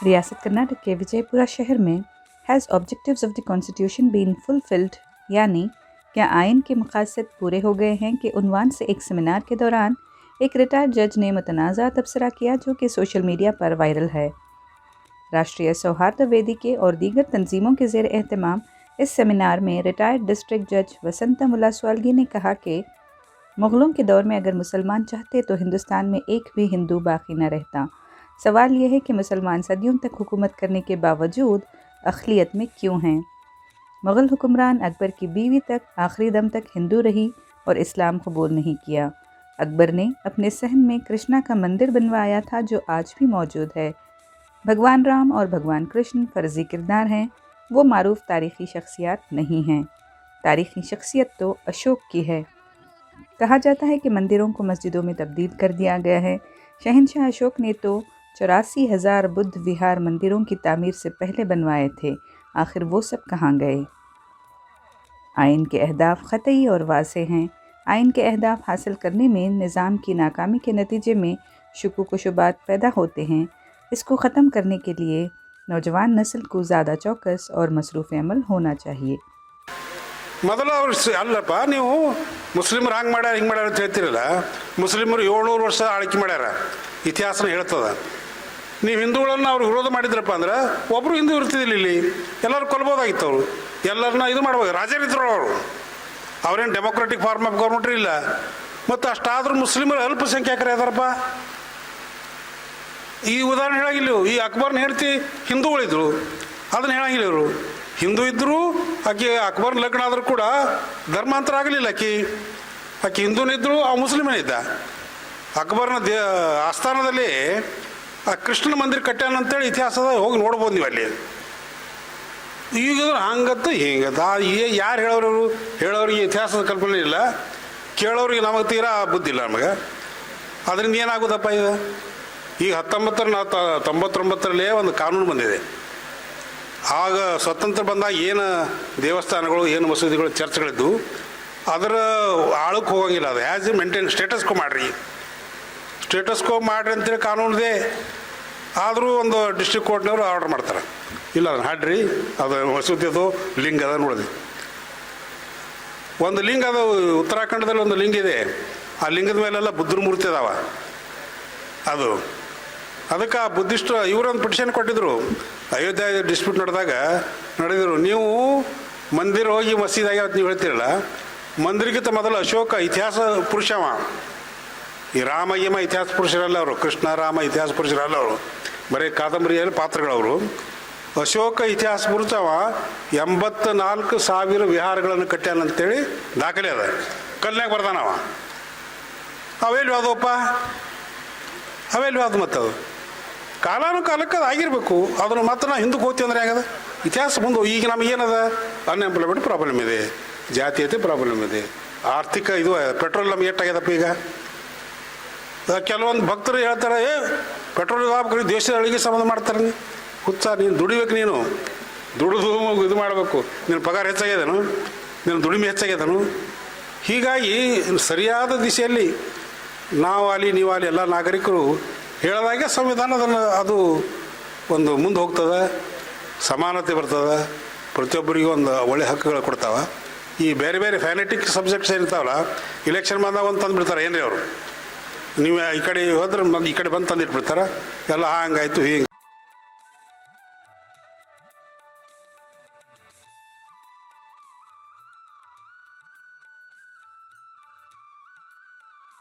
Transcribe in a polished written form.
रियासत कर्नाटक के विजयपुरा शहर में has objectives of the constitution been fulfilled, यानी क्या आइन के मकासद पूरे हो गए हैं के उन्वान से एक सेमिनार के दौरान एक रिटायर्ड जज ने मुतनाज़ा तबसरा किया जो कि सोशल मीडिया पर वायरल है। राष्ट्रीय सौहार्द वेदिके और दीगर तंजीमों के ज़ेर एहतमाम इस सेमिनार में रिटायर्ड डिस्ट्रिक्ट जज वसंता मुलास्वालगी ने कहा कि मुग़लों के दौर में अगर मुसलमान चाहते तो हिंदुस्तान में एक भी हिंदू बाकी न रहता। सवाल यह है कि मुसलमान सदियों तक हुकूमत करने के बावजूद अक़लियत में क्यों हैं। मुग़ल हुक्मरान अकबर की बीवी तक आखिरी दम तक हिंदू रही और इस्लाम कबूल नहीं किया। अकबर ने अपने सहन में कृष्णा का मंदिर बनवाया था जो आज भी मौजूद है। भगवान राम और भगवान कृष्ण फ़र्ज़ी किरदार हैं, वो मारूफ तारीख़ी शख्सियत नहीं हैं। तारीख़ी शख्सियत तो अशोक की है। कहा जाता है कि मंदिरों को मस्जिदों में तब्दील कर दिया गया है। शहंशाह अशोक ने तो 84,000 बुद्ध विहार मंदिरों की तामीर से पहले बनवाए थे। आखिर वो सब कहाँ गए? आइन के अहदाफ ख़तई और वाज़ेह हैं। आइन के अहदाफ हासिल करने में निज़ाम की नाकामी के नतीजे में शुकूक व शुबात पैदा होते हैं। इसको ख़त्म करने के लिए नौजवान नस्ल को ज़्यादा चौकस और मसरूफ़ अमल होना चाहिए। ಮೊದಲು ಅವ್ರು ಅಲ್ಲಪ್ಪ, ನೀವು ಮುಸ್ಲಿಮರು ಹಂಗೆ ಮಾಡ್ಯಾರ ಹಿಂಗೆ ಮಾಡ್ಯಾರ ಅಂತ ಹೇಳ್ತಿರಲ್ಲ. ಮುಸ್ಲಿಮರು 700 ವರ್ಷ ಆಳ್ಕೆ ಮಾಡ್ಯಾರ, ಇತಿಹಾಸನ ಹೇಳ್ತದ. ನೀವು ಹಿಂದೂಗಳನ್ನು ಅವ್ರು ವಿರೋಧ ಮಾಡಿದ್ರಪ್ಪ ಅಂದ್ರೆ ಒಬ್ಬರು ಹಿಂದೂ ಇರ್ತಿದ್ದಿಲ್ಲ ಇಲ್ಲಿ, ಎಲ್ಲರೂ ಕೊಲ್ಬೋದಾಗಿತ್ತು. ಅವರು ಎಲ್ಲರನ್ನ ಇದು ಮಾಡ್ಬೋದು, ರಾಜರಿದ್ರು ಅವರು. ಅವ್ರೇನು ಡೆಮೊಕ್ರೆಟಿಕ್ ಫಾರ್ಮ್ ಆಫ್ ಗೌರ್ಮೆಂಟ್ರಿ ಇಲ್ಲ. ಮತ್ತು ಅಷ್ಟಾದರೂ ಮುಸ್ಲಿಮರು ಅಲ್ಪಸಂಖ್ಯಾತರು ಇದಾರಪ್ಪ. ಈ ಉದಾಹರಣೆ ಹೇಳಾಗಿಲ್ಲ. ಈ ಅಕ್ಬರ್ನ ಹೇಳ್ತಿ ಹಿಂದೂಗಳಿದ್ರು, ಅದನ್ನು ಹೇಳಂಗಿಲ್ಲ ಇವರು. ಹಿಂದೂ ಇದ್ದರು, ಆಕೆ ಅಕ್ಬರ್ನ ಲಗ್ನ ಆದರೂ ಕೂಡ ಧರ್ಮಾಂತರ ಆಗಲಿಲ್ಲ. ಆಕೆ ಹಿಂದೂನಿದ್ದರು, ಆ ಮುಸ್ಲಿಮನೇ ಇದ್ದ. ಅಕ್ಬರ್ನ ಆಸ್ಥಾನದಲ್ಲಿ ಆ ಕೃಷ್ಣನ ಮಂದಿರ ಕಟ್ಟ್ಯಾನಂತೇಳಿ ಇತಿಹಾಸದ ಹೋಗಿ ನೋಡ್ಬೋದು ನೀವು ಅಲ್ಲಿ. ಈಗ ಹಂಗತ್ತ ಹಿಂಗತ್ತ ಯಾರು ಹೇಳೋರಿಗೆ ಇತಿಹಾಸದ ಕಲ್ಪನೆ ಇಲ್ಲ, ಕೇಳೋರಿಗೆ ನಮಗೆ ತೀರಾ ಬುದ್ಧಿ ಇಲ್ಲ ನಮಗೆ. ಅದರಿಂದ ಏನಾಗೋದಪ್ಪ ಇದು? ಈಗ 1999 ಒಂದು ಕಾನೂನು ಬಂದಿದೆ. ಆಗ ಸ್ವತಂತ್ರ ಬಂದಾಗ ಏನು ದೇವಸ್ಥಾನಗಳು, ಏನು ಮಸೂದಿಗಳು, ಚರ್ಚ್ಗಳಿದ್ದು ಅದರ ಆಳಕ್ಕೆ ಹೋಗಂಗಿಲ್ಲ. ಅದು as A maintain status quo ಮಾಡಿರಿ, ಸ್ಟೇಟಸ್ ಕೋ ಮಾಡಿರಿ ಅಂತೇಳಿ ಕಾನೂನಿದೆ. ಆದರೂ ಒಂದು ಡಿಸ್ಟ್ರಿಕ್ಟ್ ಕೋರ್ಟ್ನವರು ಆರ್ಡರ್ ಮಾಡ್ತಾರೆ, ಇಲ್ಲ ಅದನ್ನು ಹಾಡ್ರಿ, ಅದು ಮಸೂದಿ ಅದು ಲಿಂಗ ಅದ ನೋಡಿದೆ. ಒಂದು ಲಿಂಗ ಅದು ಉತ್ತರಾಖಂಡದಲ್ಲಿ ಒಂದು ಲಿಂಗ ಇದೆ. ಆ ಲಿಂಗದ ಮೇಲೆಲ್ಲ ಬುದ್ಧರ ಮೂರ್ತಿ ಅದಾವ. ಅದಕ್ಕೆ ಆ ಬುದ್ಧಿಸ್ಟ್ ಇವರೊಂದು ಪಿಟಿಷನ್ ಕೊಟ್ಟಿದ್ರು. ಅಯೋಧ್ಯ ಡಿಸ್ಪ್ಯೂಟ್ ನಡೆದಿದ್ರು. ನೀವು ಮಂದಿರ ಹೋಗಿ ಮಸೀದಾಗಿ ಅವತ್ತು ನೀವು ಹೇಳ್ತಿರಲ್ಲ, ಮಂದಿರಕ್ಕಿಂತ ಮೊದಲು ಅಶೋಕ ಇತಿಹಾಸ ಪುರುಷವ. ಈ ರಾಮ ಇತಿಹಾಸ ಪುರುಷರಲ್ಲ ಅವರು, ಕೃಷ್ಣ ರಾಮ ಇತಿಹಾಸ ಪುರುಷರಲ್ಲ ಅವರು, ಬರೀ ಕಾದಂಬರಿಯಲ್ಲಿ ಪಾತ್ರಗಳವರು. ಅಶೋಕ ಇತಿಹಾಸ ಪುರುಷವ 84,000 ವಿಹಾರಗಳನ್ನು ಕಟ್ಟ್ಯಾನಂತೇಳಿ ದಾಖಲೆ ಅದ. ಕಲ್ನಾಗ ಬರ್ದಾನವ. ಅವೆಲ್ಲಿ ಯಾವುದಪ್ಪ, ಅವೆಲ್ಲಿ ಯಾವ್ದು? ಮತ್ತು ಅದು ಕಾಲಕ್ಕೆ ಅದು ಆಗಿರಬೇಕು. ಅದನ್ನು ಮಾತ್ರ ನಾವು ಹಿಂದಕ್ಕೆ ಹೋಗ್ತೀವಿ ಅಂದರೆ ಹೆಂಗದ? ಇತಿಹಾಸ ಮುಂದೆ ಈಗ ನಮಗೇನದ? ಅನ್ಎಂಪ್ಲಾಯ್ಮೆಂಟ್ ಪ್ರಾಬ್ಲಮ್ ಇದೆ, ಜಾತೀಯತೆ ಪ್ರಾಬ್ಲಮ್ ಇದೆ, ಆರ್ಥಿಕ ಇದು ಪೆಟ್ರೋಲ್ ನಮ್ಗೆ ಎಷ್ಟಾಗ್ಯದಪ್ಪ ಈಗ. ಕೆಲವೊಂದು ಭಕ್ತರು ಹೇಳ್ತಾರೆ, ಪೆಟ್ರೋಲ್ ಆಗ್ಬೇಕು, ದೇಶದ ಅಳಿಗೆ ಸಂಬಂಧ ಮಾಡ್ತಾರೆ. ಹುಚ್ಚ, ನೀನು ದುಡಿಬೇಕು, ನೀನು ದುಡಿದು ಇದು ಮಾಡಬೇಕು. ನಿನ್ನ ಪಗಾರ ಹೆಚ್ಚಾಗ್ಯದನು, ನಿನ್ನ ದುಡಿಮೆ ಹೆಚ್ಚಾಗ್ಯದನು. ಹೀಗಾಗಿ ಸರಿಯಾದ ದಿಶೆಯಲ್ಲಿ ನಾವು ನೀವಾಗಲಿ ಎಲ್ಲ ನಾಗರಿಕರು ಹೇಳಿದಾಗೆ ಸಂವಿಧಾನ ಅದು ಒಂದು ಮುಂದೆ ಹೋಗ್ತದೆ, ಸಮಾನತೆ ಬರ್ತದೆ, ಪ್ರತಿಯೊಬ್ಬರಿಗೂ ಒಂದು ಒಳ್ಳೆ ಹಕ್ಕುಗಳು ಕೊಡ್ತಾವೆ. ಈ ಬೇರೆ ಬೇರೆ ಫ್ಯಾನೆಟಿಕ್ ಸಬ್ಜೆಕ್ಟ್ಸ್ ಏನಿರ್ತಾವಲ್ಲ, ಇಲೆಕ್ಷನ್ ಬಂದಾಗ ಒಂದು ತಂದುಬಿಡ್ತಾರೆ. ಏನ್ರಿ ಅವರು, ನೀವು ಈ ಕಡೆ ಹೋದ್ರೆ ಈ ಕಡೆ ಬಂದು ತಂದಿಟ್ಬಿಡ್ತಾರೆ. ಎಲ್ಲ ಹಂಗಾಯ್ತು ಹಿಂಗೆ